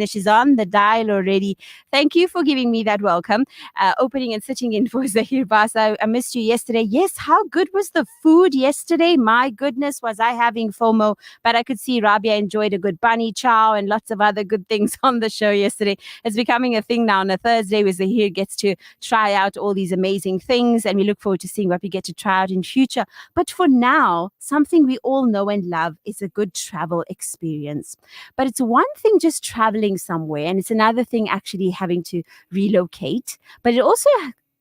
She's on the dial already. Thank you for giving me that welcome. Opening and sitting in for Zahir Basa. I missed you yesterday. Yes, how good was the food yesterday? My goodness, was I having FOMO? But I could see Rabia enjoyed a good bunny chow and lots of other good things on the show yesterday. It's becoming a thing now on a Thursday where Zahir gets to try out all these amazing things, and we look forward to seeing what we get to try out in future. But for now, something we all know and love is a good travel experience. But it's one thing just traveling somewhere, and it's another thing actually having to relocate. But it also,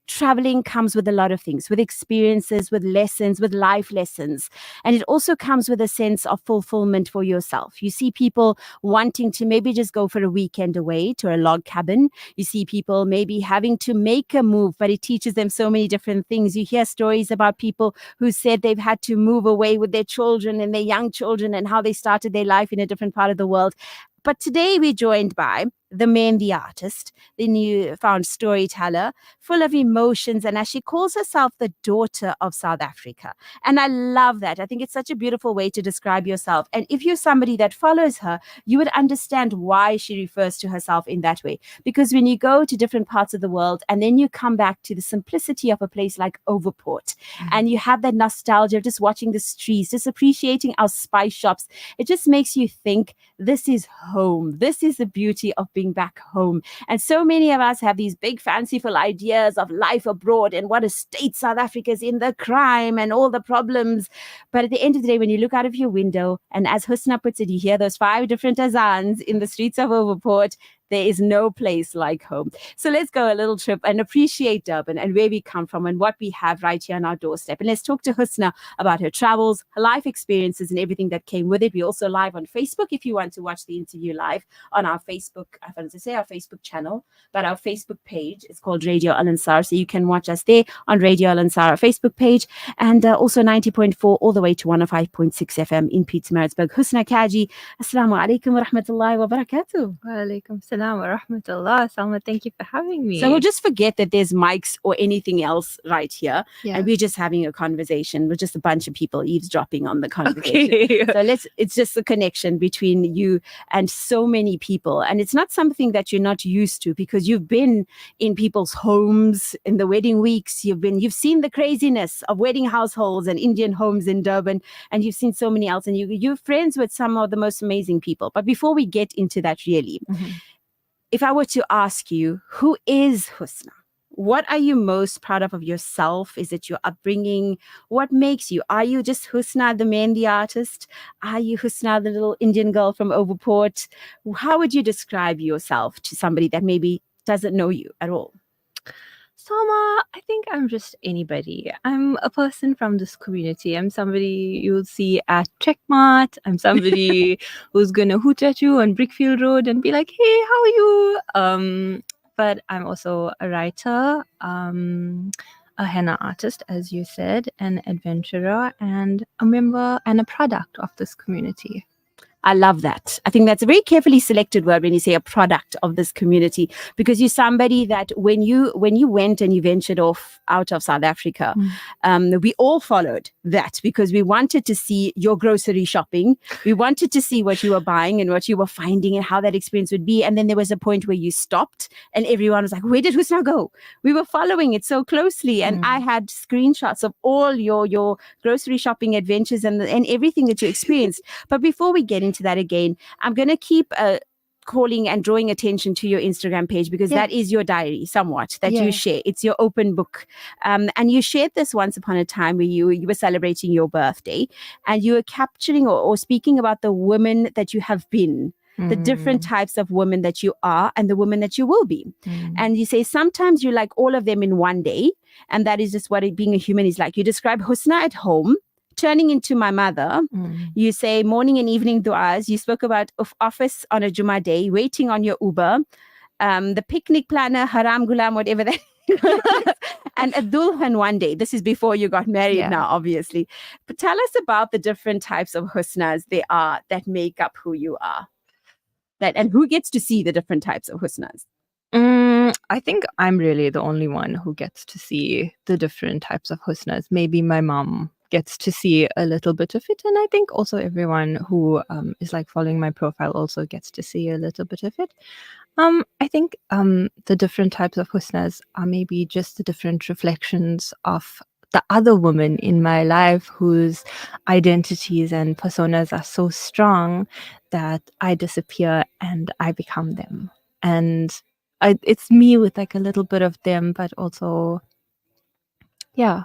traveling comes with a lot of things, with experiences, with lessons, with life lessons. And it also comes with a sense of fulfillment for yourself. You see people wanting to maybe just go for a weekend away to a log cabin. You see people maybe having to make a move, but it teaches them so many different things. You hear stories about people who said they've had to move away with their children and their young children and how they started their life in a different part of the world. But today we're joined by the man, the artist, the newfound storyteller, full of emotions. And as she calls herself, the daughter of South Africa. And I love that. I think it's such a beautiful way to describe yourself. And if you're somebody that follows her, you would understand why she refers to herself in that way. Because when you go to different parts of the world and then you come back to the simplicity of a place like Overport, and you have that nostalgia of just watching the streets, just appreciating our spice shops, it just makes you think, this is home. This is the beauty of being back home. And so many of us have these big fanciful ideas of life abroad and what a state South Africa is in, the crime and all the problems. But at the end of the day, when you look out of your window, and as Husna puts it, you hear those 5 different azans in the streets of Overport, there is no place like home. So let's go a little trip and appreciate Durban and where we come from and what we have right here on our doorstep. And let's talk to Husna about her travels, her life experiences, and everything that came with it. We're also live on Facebook if you want to watch the interview live on our Facebook, I wanted to say our Facebook channel, but our Facebook page is called Radio Al Ansar. So you can watch us there on Radio Al Ansar, our Facebook page, and also 90.4 all the way to 105.6 FM in Pietermaritzburg. Husna Kajee, Assalamu alaikum wa rahmatullahi wa barakatuh. Wa alaikum salam wa rahmatullah. Salma, thank you for having me. So we'll just forget that there's mics or anything else right here. Yeah. And we're just having a conversation. We're just a bunch of people eavesdropping on the conversation. Okay. So it's just the connection between you and so many people. And it's not something that you're not used to because you've been in people's homes in the wedding weeks. You've seen the craziness of wedding households and Indian homes in Durban, and you've seen so many else, and you're friends with some of the most amazing people. But before we get into that, really, if I were to ask you, who is Husna? What are you most proud of yourself? Is it your upbringing? What makes you? Are you just Husna, the man, the artist? Are you Husna, the little Indian girl from Overport? How would you describe yourself to somebody that maybe doesn't know you at all? Salma, I think I'm just anybody. I'm a person from this community. I'm somebody you'll see at Checkmart. I'm somebody who's gonna hoot at you on Brickfield Road and be like, hey, how are you? But I'm also a writer, a henna artist, as you said, an adventurer, and a member and a product of this community. I love that. I think that's a very carefully selected word when you say a product of this community, because you're somebody that when you went and you ventured off out of South Africa, we all followed that because we wanted to see your grocery shopping. We wanted to see what you were buying and what you were finding and how that experience would be. And then there was a point where you stopped and everyone was like, where did Husna go? We were following it so closely. And I had screenshots of all your grocery shopping adventures and everything that you experienced. But before we get into that again, I'm going to keep calling and drawing attention to your Instagram page because that is your diary somewhat that you share. It's your open book. And you shared this once upon a time where you were celebrating your birthday and you were capturing or speaking about the women that you have been, the different types of women that you are and the women that you will be. And you say sometimes you like all of them in one day. And that is just what being a human is like. You describe Husna at home, turning into my mother. You say morning and evening du'as. You spoke about office on a Jummah day, waiting on your Uber, the picnic planner, haram gulam, whatever that is, and a dulhan one day. This is before you got married now, obviously. But tell us about the different types of Husnas there are that make up who you are. And who gets to see the different types of Husnas? I think I'm really the only one who gets to see the different types of Husnas. Maybe my mom gets to see a little bit of it. And I think also everyone who is like following my profile also gets to see a little bit of it. I think the different types of husnas are maybe just the different reflections of the other women in my life whose identities and personas are so strong that I disappear and I become them. And it's me with like a little bit of them, but also, yeah,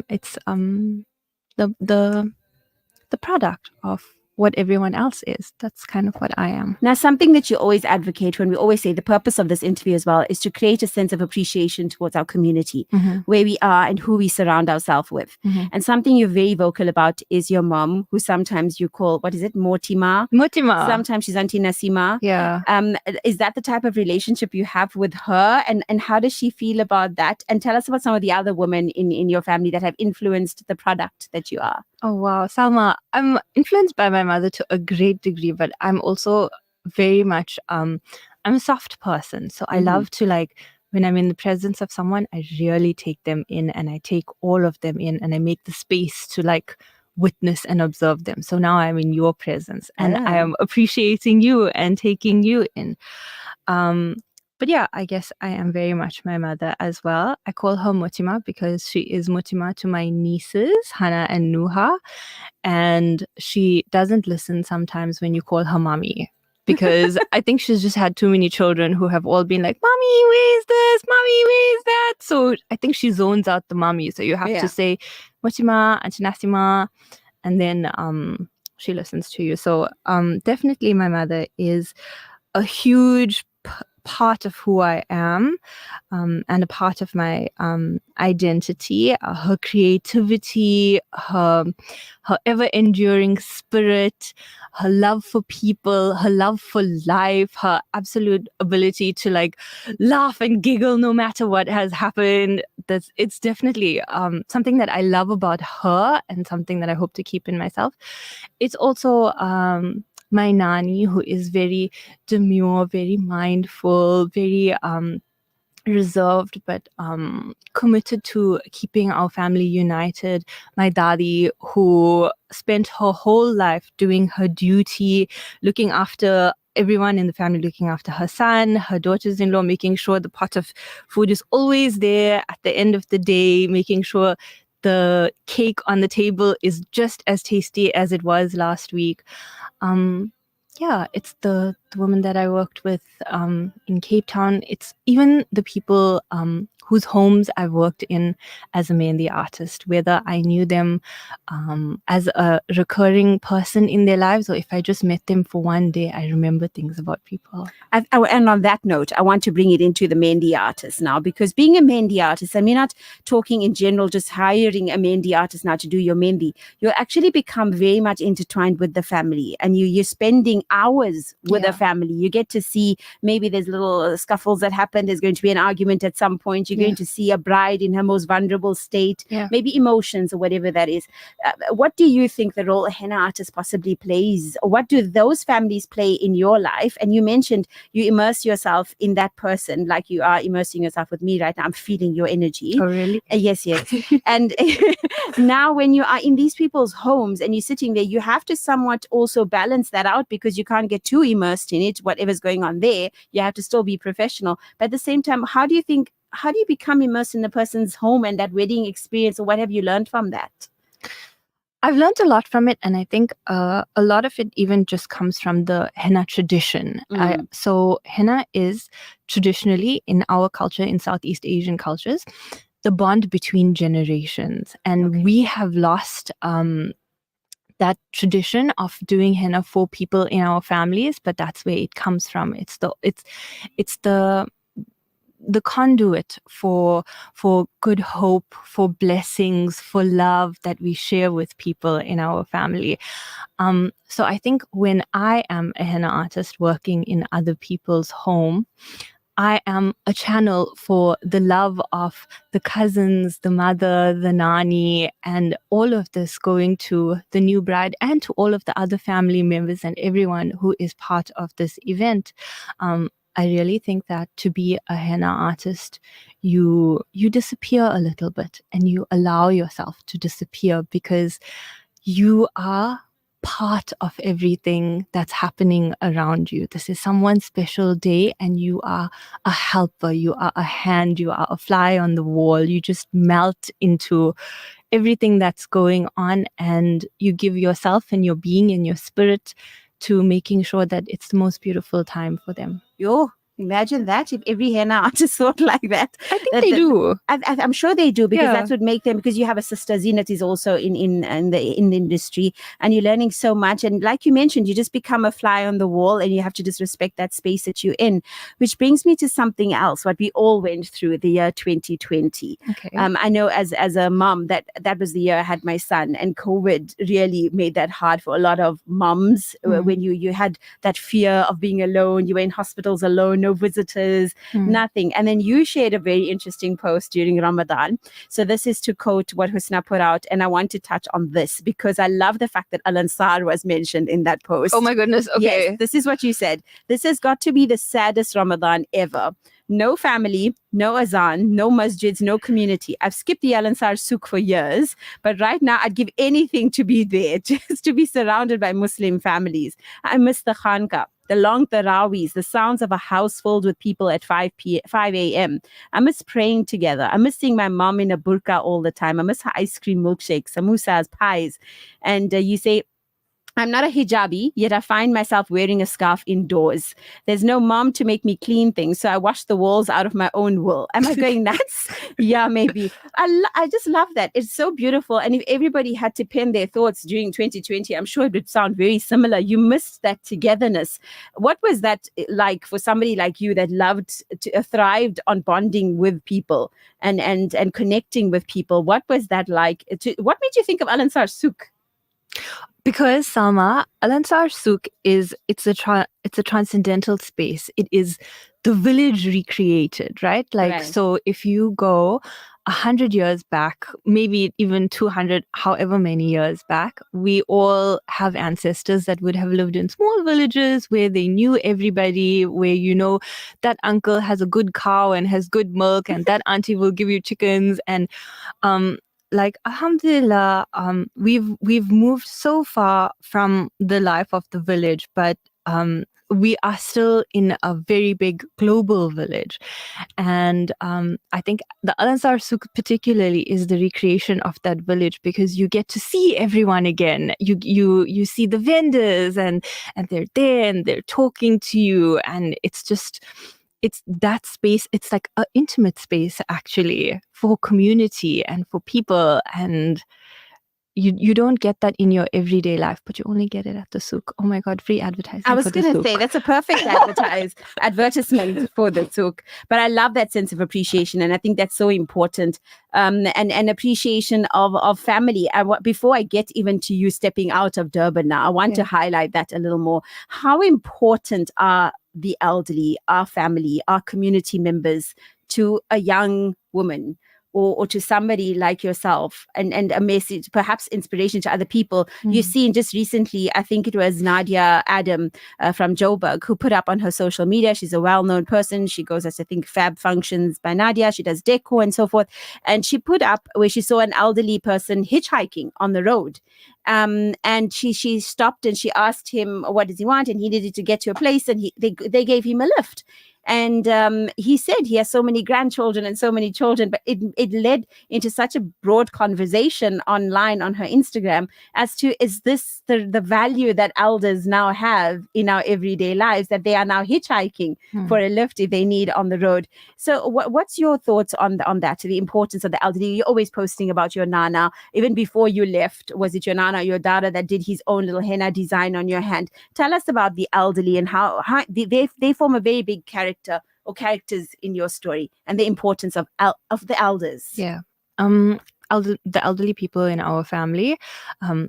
it's the product of what everyone else is. That's kind of what I am. Now, something that you always advocate when we always say the purpose of this interview as well is to create a sense of appreciation towards our community, where we are and who we surround ourselves with. And something you're very vocal about is your mom, who sometimes you call, what is it, Mortima? Sometimes she's Auntie Nasima. Yeah. Is that the type of relationship you have with her? And how does she feel about that? And tell us about some of the other women in your family that have influenced the product that you are. Oh, wow. Salma, I'm influenced by my mother to a great degree, but I'm also very much, I'm a soft person. So I love to like, when I'm in the presence of someone, I really take them in and I take all of them in and I make the space to like witness and observe them. So now I'm in your presence and I am appreciating you and taking you in. But yeah, I guess I am very much my mother as well. I call her Motima because she is Motima to my nieces, Hannah and Nuha. And she doesn't listen sometimes when you call her mommy because I think she's just had too many children who have all been like, mommy, where is this? Mommy, where is that? So I think she zones out the mommy. So you have to say Motima, Auntie Nasima, and then she listens to you. So definitely my mother is a huge part of who I am and a part of my identity. Her creativity, her ever-enduring spirit, her love for people, her love for life, her absolute ability to like laugh and giggle no matter what has happened. It's definitely something that I love about her and something that I hope to keep in myself. It's also my nani, who is very demure, very mindful, very reserved, but committed to keeping our family united. My dadi, who spent her whole life doing her duty, looking after everyone in the family, looking after her son, her daughters-in-law, making sure the pot of food is always there at the end of the day, making sure the cake on the table is just as tasty as it was last week. Yeah, it's the woman that I worked with in Cape Town. It's even the people whose homes I've worked in as a Mehndi artist, whether I knew them as a recurring person in their lives or if I just met them for one day, I remember things about people. And on that note, I want to bring it into the Mehndi artist now, because being a Mehndi artist, I mean, not talking in general, just hiring a Mehndi artist now to do your Mehndi, you'll actually become very much intertwined with the family and you're spending hours with the family. You get to see maybe there's little scuffles that happen. There's going to be an argument at some point. You're going to see a bride in her most vulnerable state, maybe emotions or whatever that is. What do you think the role a henna artist possibly plays? What do those families play in your life? And you mentioned you immerse yourself in that person like you are immersing yourself with me right now. I'm feeling your energy. Oh, really? Yes. And now when you are in these people's homes and you're sitting there, you have to somewhat also balance that out because you can't get too immersed in it, whatever's going on there. You have to still be professional. But at the same time, how do you become immersed in the person's home and that wedding experience, or what have you learned from that? I've learned a lot from it, and I think a lot of it even just comes from the henna tradition. So henna is traditionally in our culture, in Southeast Asian cultures, the bond between generations. And we have lost that tradition of doing henna for people in our families, but that's where it comes from. It's the conduit for good hope, for blessings, for love that we share with people in our family. So I think when I am a henna artist working in other people's home, I am a channel for the love of the cousins, the mother, the nani, and all of this going to the new bride and to all of the other family members and everyone who is part of this event. I really think that to be a henna artist, you disappear a little bit and you allow yourself to disappear because you are part of everything that's happening around you. This is someone's special day and you are a helper, you are a hand, you are a fly on the wall. You just melt into everything that's going on and you give yourself and your being and your spirit to making sure that it's the most beautiful time for them. Yo, imagine that if every henna artist thought like that. I think they do. I'm sure they do, because Yeah. that's what make them. Because you have a sister, Zinat is also in the industry, and you're learning so much. And like you mentioned, you just become a fly on the wall, and you have to just respect that space that you're in. Which brings me to something else. What we all went through the year 2020. Okay. I know as a mom that was the year I had my son, and COVID really made that hard for a lot of moms. When you had that fear of being alone, you were in hospitals alone, no visitors, nothing. And then you shared a very interesting post during Ramadan. So this is to quote what Husna put out, and I want to touch on this because I love the fact that Al Ansar was mentioned in that post. Oh my goodness. Okay. Yes, this is what you said. This has got to be the saddest Ramadan ever. No family, no azan, no masjids, no community. I've skipped the Al Ansar Souk for years, but right now I'd give anything to be there, just to be surrounded by Muslim families. I miss the khanka, the long tarawees, the sounds of a house filled with people at 5 a.m. I miss praying together. I miss seeing my mom in a burqa all the time. I miss her ice cream milkshakes, samosas, pies. And you say, I'm not a hijabi, yet I find myself wearing a scarf indoors. There's no mom to make me clean things, so I wash the walls out of my own will. Am I going nuts? Yeah, maybe. I just love that. It's so beautiful. And if everybody had to pen their thoughts during 2020, I'm sure it would sound very similar. You missed that togetherness. What was that like for somebody like you that loved to thrived on bonding with people and connecting with people? What was that like? What made you think of Al Ansar Souk? Because Salma, Al Ansar Souk it's a transcendental space. It is the village recreated, right? Like, Right. So if you go 100 years back, maybe even 200, however many years back, we all have ancestors that would have lived in small villages where they knew everybody, where that uncle has a good cow and has good milk, and that auntie will give you chickens, and like alhamdulillah, we've moved so far from the life of the village, but we are still in a very big global village. And I think the Al Ansar Souk particularly is the recreation of that village, because you get to see everyone again. You see the vendors and they're there and they're talking to you, and it's that space. It's like an intimate space actually for community and for people, and you don't get that in your everyday life, but you only get it at the souk. Oh my God, free advertising. I was going to say that's a perfect advertisement for the souk. But I love that sense of appreciation, and I think that's so important. And appreciation of family. Before I get even to you stepping out of Durban now, I want to highlight that a little more. How important are the elderly, our family, our community members to a young woman? Or to somebody like yourself, and a message, perhaps inspiration to other people. You've seen just recently, I think it was Nadia Adam from Joburg, who put up on her social media. She's a well-known person. She goes as, I think, Fab Functions by Nadia. She does decor and so forth. And she put up where she saw an elderly person hitchhiking on the road. And she stopped and she asked him, what does he want? And he needed to get to a place, and they gave him a lift. And he said he has so many grandchildren and so many children, but it led into such a broad conversation online on her Instagram as to, is this the value that elders now have in our everyday lives, that they are now hitchhiking for a lift if they need on the road? So what's your thoughts on that, the importance of the elderly? You're always posting about your Nana. Even before you left, was it your Nana or your Dada that did his own little henna design on your hand? Tell us about the elderly and how they form a very big character or characters in your story, and the importance of the elders. Yeah. The elderly people in our family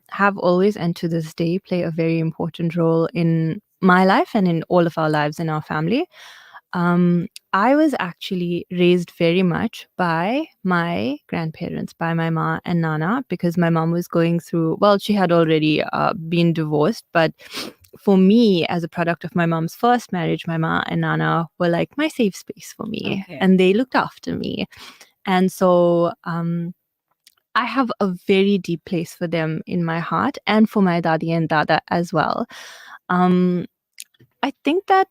have always, and to this day, play a very important role in my life and in all of our lives in our family. I was actually raised very much by my grandparents, by my ma and nana, because my mom was going through, well, she had already been divorced, but for me, as a product of my mom's first marriage, my ma and Nana were like my safe space for me, Okay. and they looked after me. And so I have a very deep place for them in my heart, and for my Dadi and Dada as well. I think that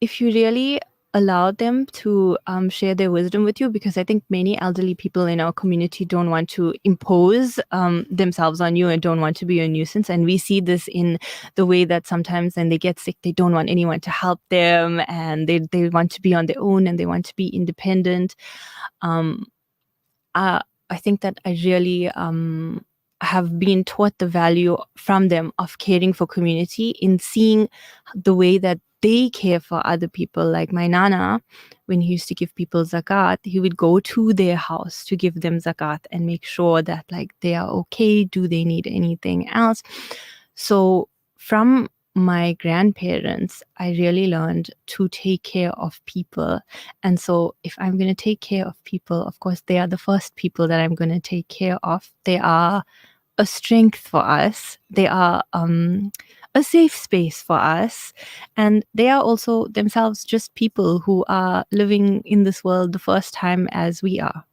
if you really allow them to share their wisdom with you, because I think many elderly people in our community don't want to impose themselves on you and don't want to be a nuisance. And we see this in the way that sometimes when they get sick, they don't want anyone to help them, and they want to be on their own and they want to be independent. I think that I really have been taught the value from them of caring for community, in seeing the way that they care for other people. Like my Nana, when he used to give people zakat, he would go to their house to give them zakat and make sure that like they are okay. Do they need anything else? So from my grandparents, I really learned to take care of people. And so if I'm going to take care of people, of course, they are the first people that I'm going to take care of. They are a strength for us. They are a safe space for us. And they are also themselves just people who are living in this world the first time as we are.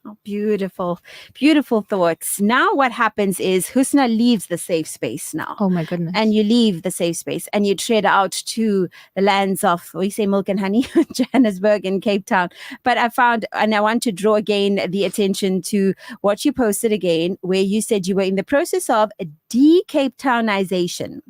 Oh, beautiful, beautiful thoughts. Now what happens is Husna leaves the safe space now. Oh my goodness. And you leave the safe space and you tread out to the lands of, we say milk and honey, Johannesburg and Cape Town. But I found, and I want to draw again the attention to what you posted again, where you said you were in the process of de-Cape Townization.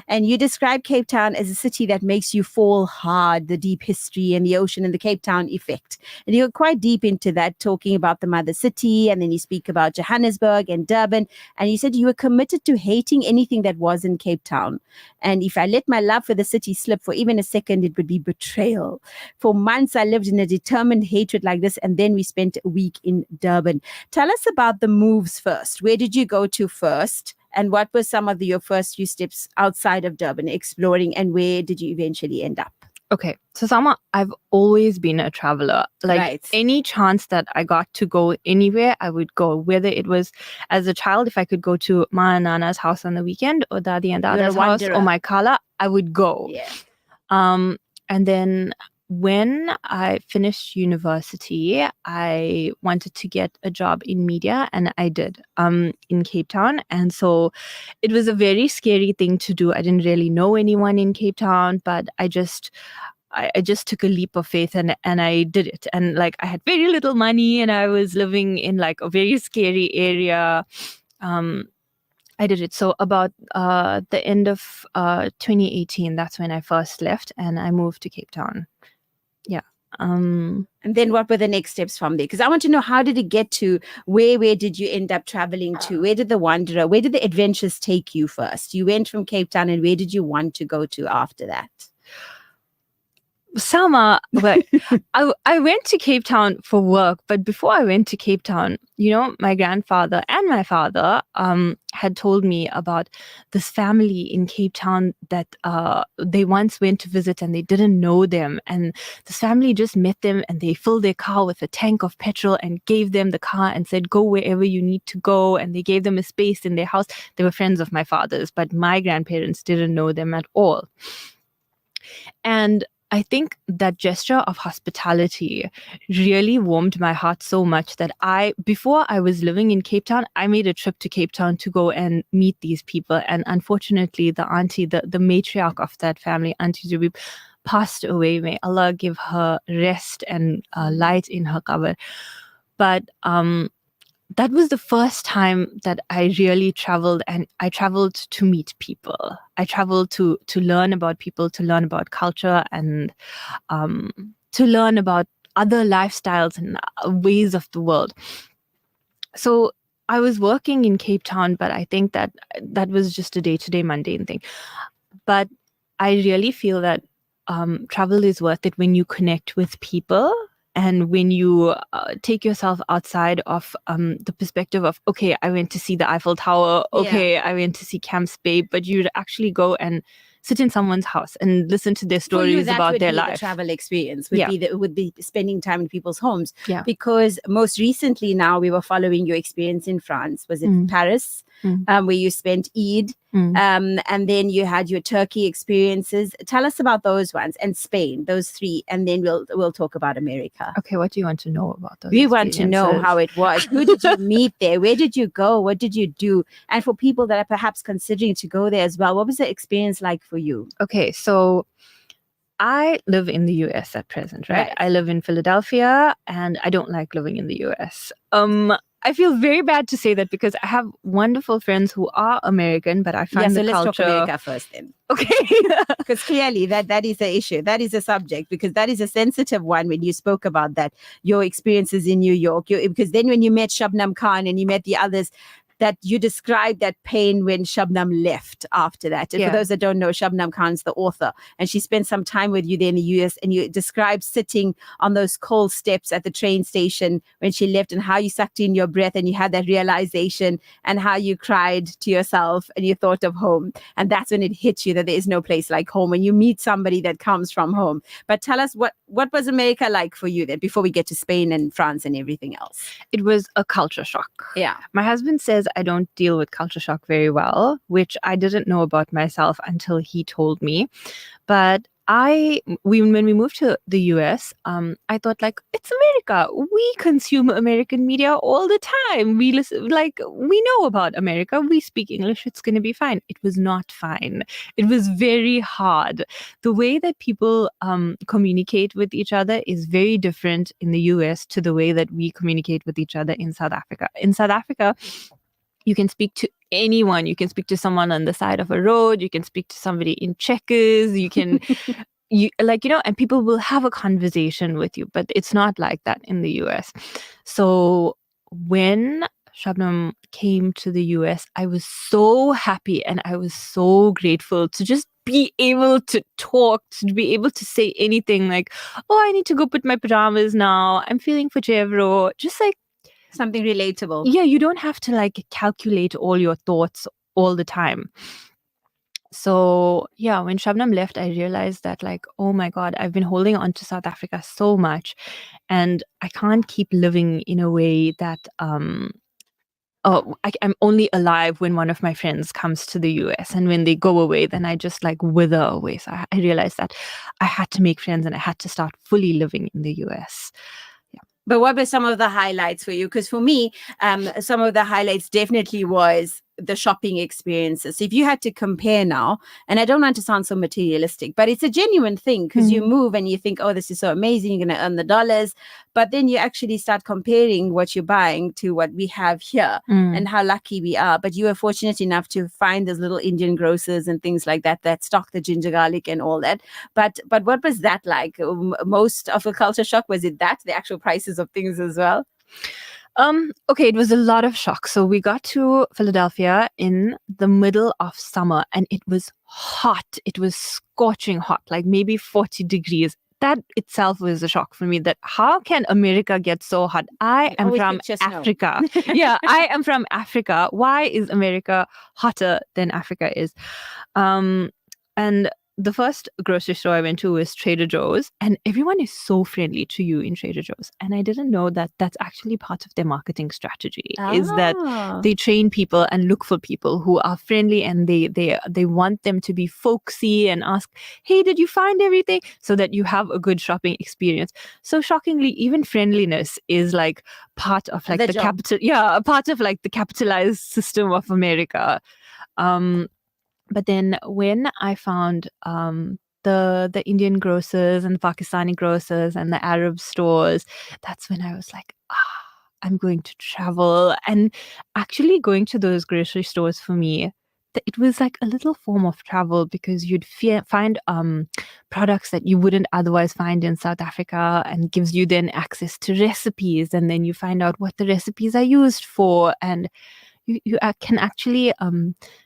And you describe Cape Town as a city that makes you fall hard, the deep history and the ocean and the Cape Town effect. And you're quite deep into that, talking about the mother city, and then you speak about Johannesburg and Durban, and you said you were committed to hating anything that was in Cape Town. And if I let my love for the city slip for even a second, it would be betrayal. For months, I lived in a determined hatred like this, and then we spent a week in Durban. Tell us about the moves first. Where did you go to first? And what were some of your first few steps outside of Durban exploring, and where did you eventually end up? Okay, so Salma, I've always been a traveler. Like Right. any chance that I got to go anywhere, I would go. Whether it was as a child, if I could go to Ma and Nana's house on the weekend, or Dadi and You're a Dada's house, or wanderer. my Kala, I would go. Yeah. And then when I finished university, I wanted to get a job in media, and I did in Cape Town. And so it was a very scary thing to do. I didn't really know anyone in Cape Town, but I just took a leap of faith and I did it. And like I had very little money and I was living in like a very scary area. I did it. So about the end of 2018, that's when I first left and I moved to Cape Town. Yeah. And then what were the next steps from there? Because I want to know, how did it get to where did you end up traveling to? Where did the wanderer, where did the adventures take you first? You went from Cape Town, and where did you want to go to after that? Salma, well, I went to Cape Town for work, but before I went to Cape Town, you know, my grandfather and my father had told me about this family in Cape Town that they once went to visit and they didn't know them. And this family just met them and they filled their car with a tank of petrol and gave them the car and said, go wherever you need to go. And they gave them a space in their house. They were friends of my father's, but my grandparents didn't know them at all. And I think that gesture of hospitality really warmed my heart so much that before I was living in Cape Town, I made a trip to Cape Town to go and meet these people. And unfortunately, the auntie, the matriarch of that family, Auntie Zubib, passed away. May Allah give her rest and light in her qabr. But that was the first time that I really traveled, and I traveled to meet people. I traveled to learn about people, to learn about culture, and to learn about other lifestyles and ways of the world. So I was working in Cape Town, but I think that was just a day-to-day mundane thing. But I really feel that travel is worth it when you connect with people. And when you take yourself outside of the perspective of, okay, I went to see the Eiffel Tower, okay, I went to see Camps Bay, but you'd actually go and sit in someone's house and listen to their stories about their life. The travel experience would be spending time in people's homes. Because most recently now we were following your experience in France. Was it Paris? where you spent Eid. And then you had your Turkey experiences. Tell us about those ones, and Spain, those three, and then we'll talk about America. Okay, what do you want to know about those? We want to know how it was. Who did you meet there? Where did you go? What did you do? And for people that are perhaps considering to go there as well, what was the experience like for you? Okay, so I live in the US at present, right? I live in Philadelphia, and I don't like living in the US. I feel very bad to say that because I have wonderful friends who are American, but I find the let's culture. talk America first then. Okay. Because clearly that is the issue. That is a subject, because that is a sensitive one when you spoke about that, your experiences in New York. Because then when you met Shabnam Khan and you met the others, that you described that pain when Shabnam left after that. And for those that don't know, Shabnam Khan's the author, and she spent some time with you there in the US, and you described sitting on those cold steps at the train station when she left, and how you sucked in your breath and you had that realization, and how you cried to yourself and you thought of home. And that's when it hit you that there is no place like home, when you meet somebody that comes from home. But tell us, what was America like for you then, before we get to Spain and France and everything else? It was a culture shock. Yeah. My husband says I don't deal with culture shock very well, which I didn't know about myself until he told me. But when we moved to the US, I thought, like, it's America. We consume American media all the time. We listen, like, we know about America. We speak English. It's going to be fine. It was not fine. It was very hard. The way that people communicate with each other is very different in the US to the way that we communicate with each other in South Africa. In South Africa, you can speak to anyone. You can speak to someone on the side of a road. You can speak to somebody in Checkers. You can, and people will have a conversation with you. But it's not like that in the US. So when Shabnam came to the US, I was so happy and I was so grateful to just be able to talk, to be able to say anything like, oh, I need to go put my pajamas now. I'm feeling for Chevro. Just like, something relatable. Yeah, you don't have to like calculate all your thoughts all the time. So yeah, when Shabnam left, I realized that, like, oh my God, I've been holding on to South Africa so much, and I can't keep living in a way that I'm only alive when one of my friends comes to the US, and when they go away, then I just like wither away. So I realized that I had to make friends and I had to start fully living in the US. But what were some of the highlights for you? Because for me, some of the highlights definitely was the shopping experiences. So if you had to compare now, and I don't want to sound so materialistic, but it's a genuine thing, because you move and you think, oh, this is so amazing, you're going to earn the dollars. But then you actually start comparing what you're buying to what we have here and how lucky we are. But you were fortunate enough to find those little Indian grocers and things like that that stock the ginger garlic and all that. But what was that like? Most of the culture shock, was it that, the actual prices of things as well? Okay, it was a lot of shock. So we got to Philadelphia in the middle of summer, and it was hot. It was scorching hot, like maybe 40 degrees. That itself was a shock for me, that how can America get so hot? I am from Africa. Yeah, I am from Africa. Why is America hotter than Africa is? And the first grocery store I went to was Trader Joe's, and everyone is so friendly to you in Trader Joe's. And I didn't know that that's actually part of their marketing strategy, is that they train people and look for people who are friendly, and they want them to be folksy and ask, hey, did you find everything? So that you have a good shopping experience. So shockingly, even friendliness is like part of like the capital, part of like the capitalized system of America. But then when I found the Indian grocers and the Pakistani grocers and the Arab stores, that's when I was like, I'm going to travel. And actually going to those grocery stores for me, it was like a little form of travel, because you'd find products that you wouldn't otherwise find in South Africa, and gives you then access to recipes. And then you find out what the recipes are used for. And you can actually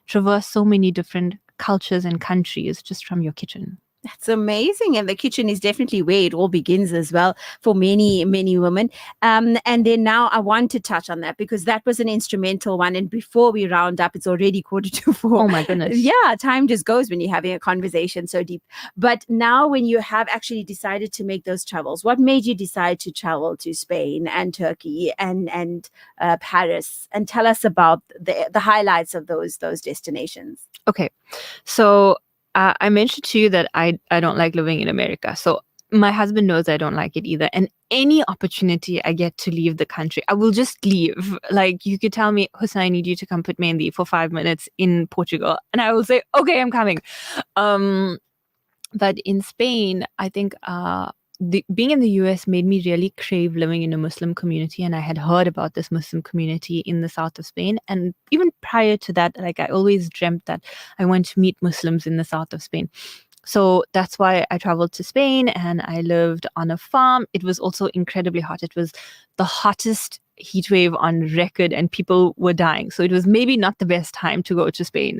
traverse so many different cultures and countries just from your kitchen. That's amazing. And the kitchen is definitely where it all begins as well for many, many women. And then now I want to touch on that because that was an instrumental one. And before we round up, it's already 4:45. Oh my goodness. Yeah, time just goes when you're having a conversation so deep. But now when you have actually decided to make those travels, what made you decide to travel to Spain and Turkey and Paris? And tell us about the highlights of those destinations. Okay. So I mentioned to you that I don't like living in America. So my husband knows I don't like it either. And any opportunity I get to leave the country, I will just leave. Like you could tell me, Husna, I need you to come put Mendi for 5 minutes in Portugal. And I will say, okay, I'm coming. But in Spain, I think being in the US made me really crave living in a Muslim community. And I had heard about this Muslim community in the south of Spain. And even prior to that, like I always dreamt that I want to meet Muslims in the south of Spain. So that's why I traveled to Spain and I lived on a farm. It was also incredibly hot. It was the hottest heat wave on record and people were dying. So it was maybe not the best time to go to Spain.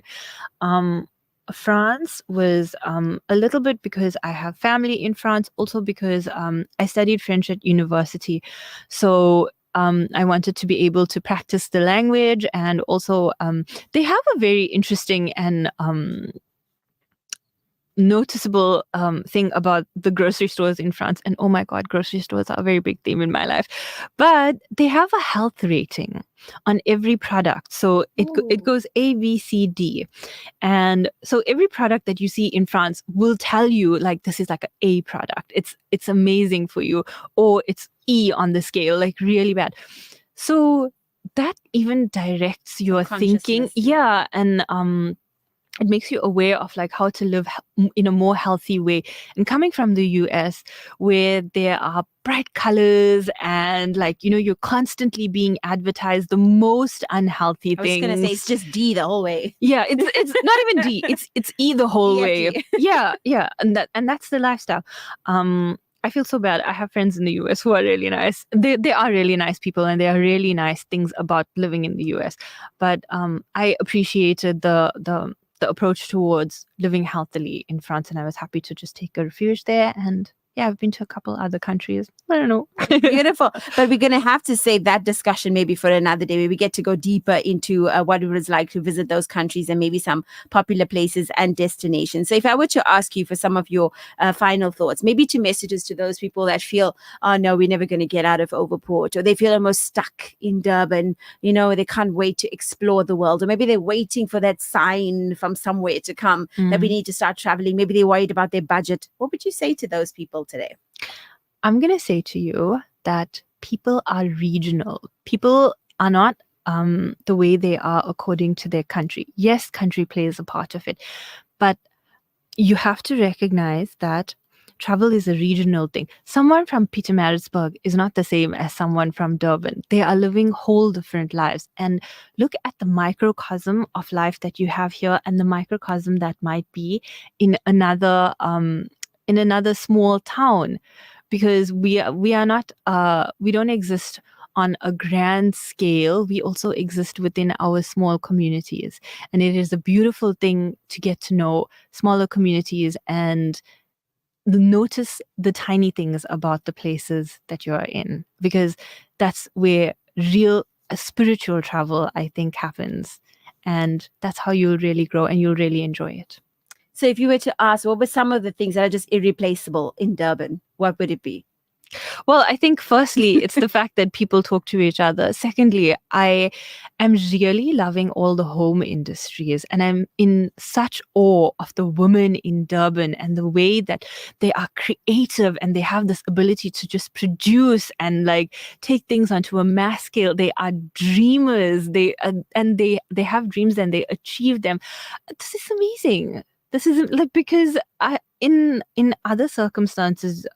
France was a little bit because I have family in France, also because I studied French at university. So I wanted to be able to practice the language, and also they have a very interesting and noticeable thing about the grocery stores in France. And oh my God, grocery stores are a very big theme in my life. But they have a health rating on every product. So it goes A, B, C, D. And so every product that you see in France will tell you like this is like an A product. It's amazing for you. Or it's E on the scale, like really bad. So that even directs your thinking. Yeah. And it makes you aware of like how to live in a more healthy way. And coming from the US, where there are bright colors and like, you're constantly being advertised the most unhealthy things. I was going to say it's just D the whole way. Yeah, it's not even D. It's E the whole way. Yeah. And that's the lifestyle. I feel so bad. I have friends in the US who are really nice. They are really nice people, and there are really nice things about living in the US. But I appreciated the approach towards living healthily in France, and I was happy to just take a refuge there. And yeah, I've been to a couple other countries. I don't know. Beautiful. But we're going to have to save that discussion maybe for another day, where we get to go deeper into what it was like to visit those countries and maybe some popular places and destinations. So if I were to ask you for some of your final thoughts, maybe 2 messages to those people that feel, oh no, we're never going to get out of Overport, or they feel almost stuck in Durban, they can't wait to explore the world, or maybe they're waiting for that sign from somewhere to come that we need to start traveling. Maybe they're worried about their budget. What would you say to those people today? I'm going to say to you that people are regional. People are not the way they are according to their country. Yes, country plays a part of it, but you have to recognize that travel is a regional thing. Someone from Pietermaritzburg is not the same as someone from Durban. They are living whole different lives. And look at the microcosm of life that you have here and the microcosm that might be in another small town, because we are not we don't exist on a grand scale. We also exist within our small communities, and it is a beautiful thing to get to know smaller communities and notice the tiny things about the places that you are in, because that's where real spiritual travel, I think, happens, and that's how you'll really grow and you'll really enjoy it. So if you were to ask, what were some of the things that are just irreplaceable in Durban, what would it be? Well, I think firstly, it's the fact that people talk to each other. Secondly, I am really loving all the home industries, and I'm in such awe of the women in Durban and the way that they are creative and they have this ability to just produce and like take things onto a mass scale. They are dreamers. They have dreams and they achieve them. This is amazing. This is like, because in other circumstances,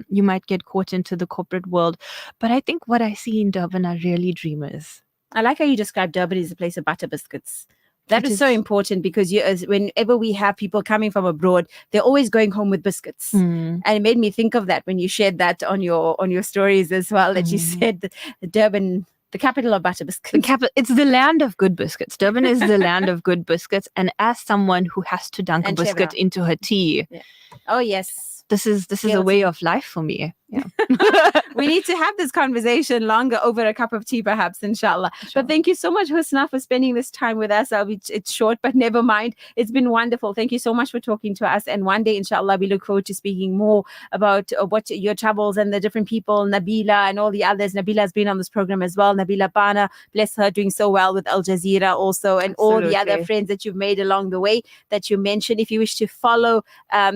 you might get caught into the corporate world. But I think what I see in Durban are really dreamers. I like how you describe Durban as a place of butter biscuits. That is so important, because whenever we have people coming from abroad, they're always going home with biscuits. And it made me think of that when you shared that on your stories as well, that you said the Durban The capital of butter biscuits. It's the land of good biscuits. Durban is the land of good biscuits. And as someone who has to dunk And a biscuit chevra. into her tea, Oh, yes. this is a way of life for me. Yeah. We need to have this conversation longer over a cup of tea, perhaps, inshallah. Sure. But thank you so much, Husna, for spending this time with us. It's short, but never mind. It's been wonderful. Thank you so much for talking to us. And one day, inshallah, we look forward to speaking more about what your travels and the different people, Nabila and all the others. Nabila has been on this program as well. Nabila Bana, bless her, doing so well with Al Jazeera also, and all the other friends that you've made along the way that you mentioned. If you wish to follow,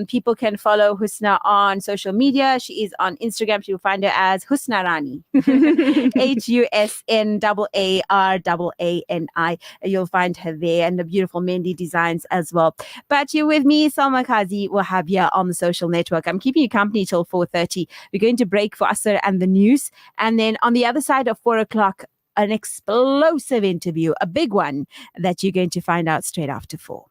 people can follow Husna on social media. She is on Instagram. You'll find her as Husna Rani. HUSNAARAANI. You'll find her there, and the beautiful Mendi designs as well. But you're with me, Salma Kazi, Wahab here on the social network. I'm keeping you company till 4:30. We're going to break for Asr and the news. And then on the other side of 4 o'clock, an explosive interview, a big one that you're going to find out straight after 4.